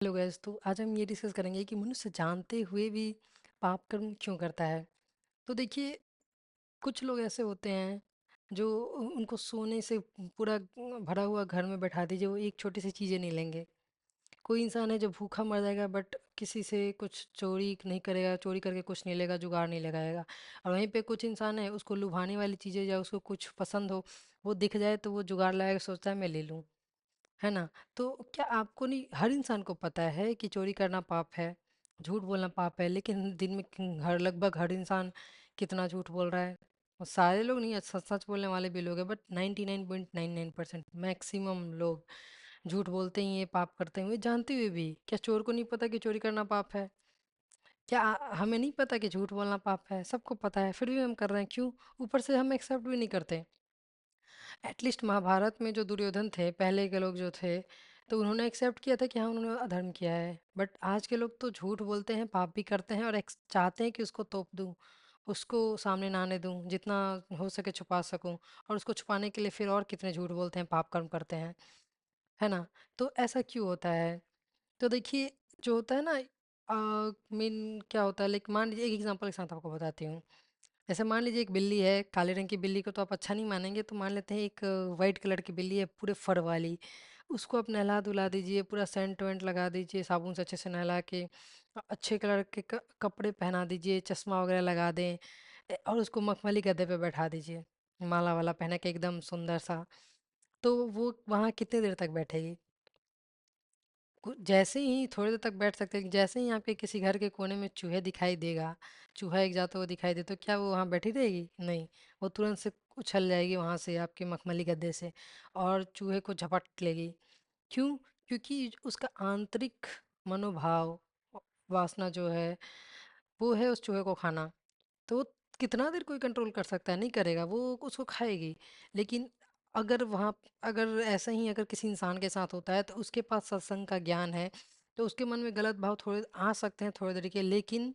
Hello guys, तो आज हम ये डिस्कस करेंगे कि मनुष्य जानते हुए भी पाप कर्म क्यों करता है। तो देखिए, कुछ लोग ऐसे होते हैं जो उनको सोने से पूरा भरा हुआ घर में बैठा दीजिए, वो एक छोटी सी चीज़ें नहीं लेंगे। कोई इंसान है जो भूखा मर जाएगा बट किसी से कुछ चोरी नहीं करेगा, चोरी करके कुछ नहीं लेगा, जुगाड़ नहीं लगाएगा। और वहीं पे कुछ इंसान है, उसको लुभाने वाली चीज़ें या उसको कुछ पसंद हो, वो दिख जाए तो वो जुगाड़ लगाएगा, सोचता है मैं ले लूँ। है ना? तो क्या आपको नहीं, हर इंसान को पता है कि चोरी करना पाप है, झूठ बोलना पाप है, लेकिन दिन में लगभग हर इंसान कितना झूठ बोल रहा है। और सारे लोग नहीं, सच सच बोलने वाले भी लोग हैं, बट 99.99% मैक्सिमम लोग झूठ बोलते ही ये पाप करते हुए, जानते हुए भी। क्या चोर को नहीं पता कि चोरी करना पाप है? क्या हमें नहीं पता कि झूठ बोलना पाप है? सबको पता है, फिर भी हम कर रहे हैं। क्यों? ऊपर से हम एक्सेप्ट भी नहीं करते। एटलीस्ट महाभारत में जो दुर्योधन थे, पहले के लोग जो थे, तो उन्होंने एक्सेप्ट किया था कि हाँ, उन्होंने अधर्म किया है। बट आज के लोग तो झूठ बोलते हैं, पाप भी करते हैं, और चाहते हैं कि उसको तोप दूं, उसको सामने ना आने दूं, जितना हो सके छुपा सकूं। और उसको छुपाने के लिए फिर और कितने झूठ बोलते हैं, पाप कर्म करते हैं। है ना? तो ऐसा क्यों होता है? तो देखिए, जो होता है ना, मेन क्या होता है, लाइक मान लीजिए, एक एग्जांपल के साथ आपको बताती हूँ। जैसे मान लीजिए एक बिल्ली है, काले रंग की बिल्ली को तो आप अच्छा नहीं मानेंगे, तो मान लेते हैं एक वाइट कलर की बिल्ली है, पूरे फर वाली। उसको आप नहला धुला दीजिए, पूरा सेंट वेंट लगा दीजिए, साबुन से अच्छे से नहला के, अच्छे कलर के कपड़े पहना दीजिए, चश्मा वगैरह लगा दें, और उसको मखमली गद्दे पे बैठा दीजिए, माला वाला पहना के एकदम सुंदर सा। तो वो वहाँ कितनी देर तक बैठेगी? जैसे ही थोड़ी देर तक बैठ सकते हैं, जैसे ही आपके किसी घर के कोने में चूहे दिखाई देगा, चूहा एक जाता हुआ दिखाई दे, तो क्या वो वहाँ बैठी रहेगी? नहीं। वो तुरंत से उछल जाएगी वहाँ से, आपके मखमली गद्दे से, और चूहे को झपट लेगी। क्यों? क्योंकि उसका आंतरिक मनोभाव, वासना जो है, वो है उस चूहे को खाना। तो वो कितना देर कोई कंट्रोल कर सकता है? नहीं करेगा, वो उसको खाएगी। लेकिन अगर वहाँ, अगर ऐसा ही अगर किसी इंसान के साथ होता है, तो उसके पास सत्संग का ज्ञान है, तो उसके मन में गलत भाव थोड़े आ सकते हैं थोड़े देर के, लेकिन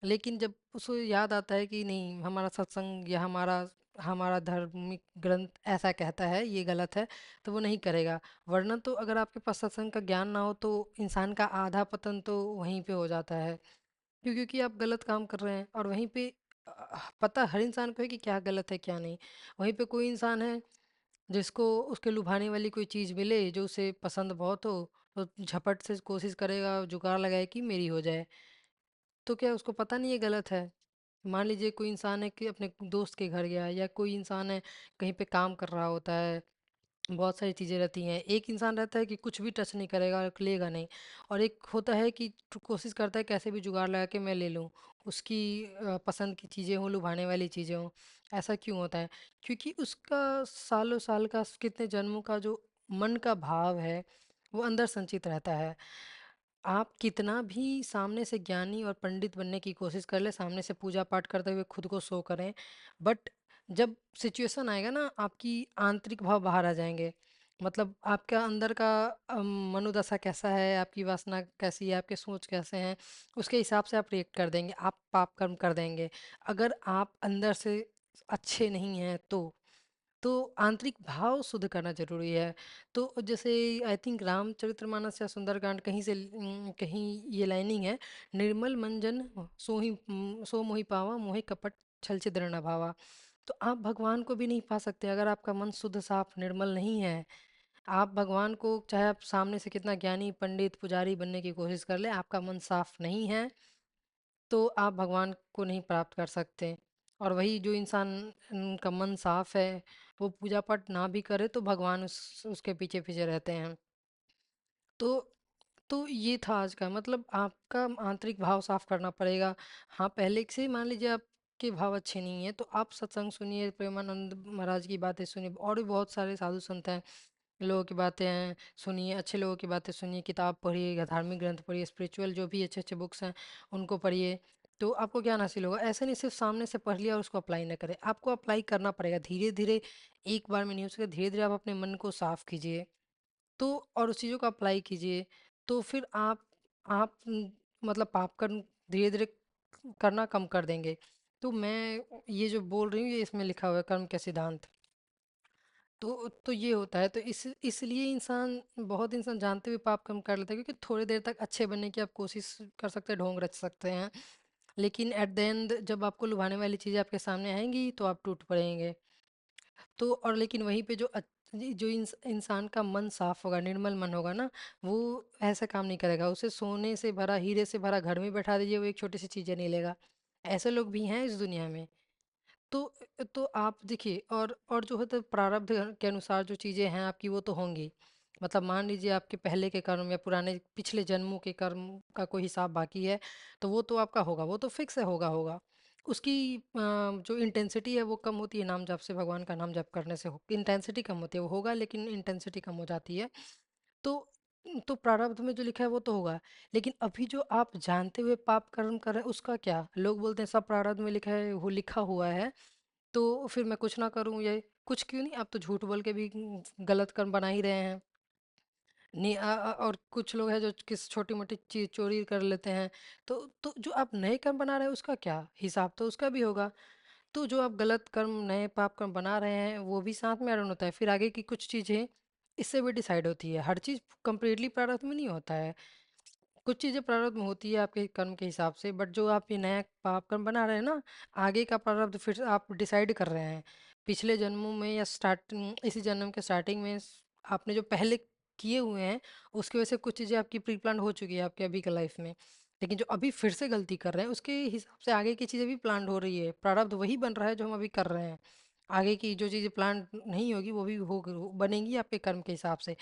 लेकिन जब उसको याद आता है कि नहीं, हमारा सत्संग या हमारा हमारा धार्मिक ग्रंथ ऐसा कहता है, ये गलत है, तो वो नहीं करेगा। वरना तो अगर आपके पास सत्संग का ज्ञान ना हो, तो इंसान का आधा पतन तो वहीं पे हो जाता है। क्योंकि आप गलत काम कर रहे हैं, और वहीं पे पता हर इंसान को है कि क्या गलत है क्या नहीं। वहीं पे कोई इंसान है जिसको उसके लुभाने वाली कोई चीज़ मिले जो उसे पसंद बहुत हो, तो झपट से कोशिश करेगा, जुगाड़ लगाए कि मेरी हो जाए। तो क्या उसको पता नहीं ये गलत है? मान लीजिए कोई इंसान है कि अपने दोस्त के घर गया, या कोई इंसान है कहीं पे काम कर रहा होता है, बहुत सारी चीज़ें रहती हैं। एक इंसान रहता है कि कुछ भी टच नहीं करेगा और लेगा नहीं, और एक होता है कि कोशिश करता है कैसे भी जुगाड़ लगा के मैं ले लूँ, उसकी पसंद की चीज़ें हों, लुभाने वाली चीज़ें हों। ऐसा क्यों होता है? क्योंकि उसका सालों साल का, कितने जन्मों का जो मन का भाव है, वो अंदर संचित रहता है। आप कितना भी सामने से ज्ञानी और पंडित बनने की कोशिश कर ले, सामने से पूजा पाठ करते हुए खुद को शो करें, बट जब सिचुएशन आएगा ना, आपकी आंतरिक भाव बाहर आ जाएंगे। मतलब आपका अंदर का मनोदशा कैसा है, आपकी वासना कैसी है, आपके सोच कैसे हैं, उसके हिसाब से आप रिएक्ट कर देंगे, आप पाप कर्म कर देंगे। अगर आप अंदर से अच्छे नहीं हैं, तो आंतरिक भाव शुद्ध करना जरूरी है। तो जैसे आई थिंक रामचरितमानस या सुंदरकांड, कहीं से कहीं ये लाइनिंग है, निर्मल मन जन सो मोहि पावा, मोहि कपट छल छिद्र न भावा। तो आप भगवान को भी नहीं पा सकते अगर आपका मन शुद्ध साफ निर्मल नहीं है। आप भगवान को, चाहे आप सामने से कितना ज्ञानी पंडित पुजारी बनने की कोशिश कर ले, आपका मन साफ नहीं है, तो आप भगवान को नहीं प्राप्त कर सकते। और वही जो इंसान का मन साफ है, वो पूजा पाठ ना भी करे, तो भगवान उसके पीछे पीछे रहते हैं। तो ये था आज का, मतलब आपका आंतरिक भाव साफ करना पड़ेगा। हाँ, पहले से मान लीजिए आपके भाव अच्छे नहीं है, तो आप सत्संग सुनिए, प्रेमानंद महाराज की बातें सुनिए, और भी बहुत सारे साधु संत हैं, लोगों की बातें हैं, सुनिए, अच्छे लोगों की बातें सुनिए, किताब पढ़िए, धार्मिक ग्रंथ पढ़िए, स्पिरिचुअल जो भी अच्छे अच्छे बुक्स हैं उनको पढ़िए। तो आपको ज्ञान हासिल होगा। ऐसे नहीं सिर्फ सामने से पढ़ लिया और उसको अप्लाई ना करें, आपको अप्लाई करना पड़ेगा धीरे धीरे। एक बार में नहीं हो सकता, धीरे धीरे आप अपने मन को साफ कीजिए, तो और उस चीज़ों को अप्लाई कीजिए। तो फिर मतलब पाप कर्म धीरे धीरे करना कम कर देंगे। तो मैं ये जो बोल रही हूँ, ये इसमें लिखा हुआ है, कर्म के सिद्धांत। तो ये होता है, तो इसलिए बहुत इंसान जानते हुए पाप कम कर लेता है, क्योंकि थोड़ी देर तक अच्छे बनने की आप कोशिश कर सकते हैं, ढोंग रच सकते हैं, लेकिन एट द एंड जब आपको लुभाने वाली चीज़ें आपके सामने आएंगी तो आप टूट पड़ेंगे। तो और लेकिन वहीं पे जो इंसान का मन साफ होगा, निर्मल मन होगा ना, वो ऐसा काम नहीं करेगा। उसे सोने से भरा, हीरे से भरा घर में बैठा दीजिए, वो एक छोटी सी चीज़ें नहीं लेगा। ऐसे लोग भी हैं इस दुनिया में। तो तो आप देखिए, और जो है तो प्रारब्ध के अनुसार जो चीज़ें हैं आपकी वो तो होंगी। मतलब मान लीजिए आपके पहले के कर्म या पुराने पिछले जन्मों के कर्म का कोई हिसाब बाकी है, तो वो तो आपका होगा, वो तो फिक्स है, होगा। उसकी जो इंटेंसिटी है वो कम होती है नाम जप से, भगवान का नाम जप करने से इंटेंसिटी कम होती है, वो होगा लेकिन इंटेंसिटी कम हो जाती है। तो प्रारब्ध में जो लिखा है वो तो होगा। लेकिन अभी जो आप जानते हुए पाप कर्म कर रहे हैं उसका क्या? लोग बोलते हैं सब प्रारब्ध में लिखा है, वो लिखा हुआ है, तो फिर मैं कुछ ना करूं, ये कुछ क्यों नहीं, आप तो झूठ बोल के भी गलत कर्म बना ही रहे हैं। नहीं और कुछ लोग हैं जो किस छोटी मोटी चीज चोरी कर लेते हैं। तो जो आप नए कर्म बना रहे हैं उसका क्या हिसाब, तो उसका भी होगा। तो जो आप गलत कर्म, नए पाप कर्म बना रहे हैं वो भी साथ में ऐड होता है, फिर आगे की कुछ चीजें इससे भी डिसाइड होती है। हर चीज कंप्लीटली प्रारब्ध में नहीं होता है। कुछ चीजें प्रारब्ध में होती है आपके कर्म के हिसाब से, बट जो आप ये नया पाप कर्म बना रहे हैं ना, आगे का प्रारब्ध फिर आप डिसाइड कर रहे हैं। पिछले जन्मों में या इसी जन्म के स्टार्टिंग में आपने जो पहले किए हुए हैं, उसकी वजह से कुछ चीज़ें आपकी प्री प्लान हो चुकी है आपके अभी के लाइफ में। लेकिन जो अभी फिर से गलती कर रहे हैं उसके हिसाब से आगे की चीज़ें भी प्लान हो रही है, प्रारब्ध वही बन रहा है जो हम अभी कर रहे हैं। आगे की जो चीज़ें प्लान नहीं होगी वो भी बनेंगी आपके कर्म के हिसाब से।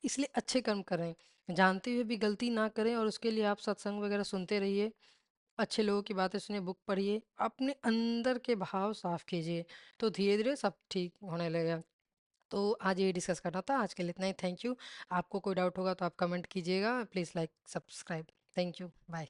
इसलिए अच्छे कर्म करें, जानते हुए भी गलती ना करें, और उसके लिए आप सत्संग वगैरह सुनते रहिए, अच्छे लोगों की बातें सुनिए, बुक पढ़िए, अपने अंदर के भाव साफ कीजिए, तो धीरे धीरे सब ठीक होने लगेगा। तो आज ये डिस्कस करना था, आज के लिए इतना ही। Thank you. आपको कोई डाउट होगा तो आप कमेंट कीजिएगा, please like subscribe. Thank you, bye.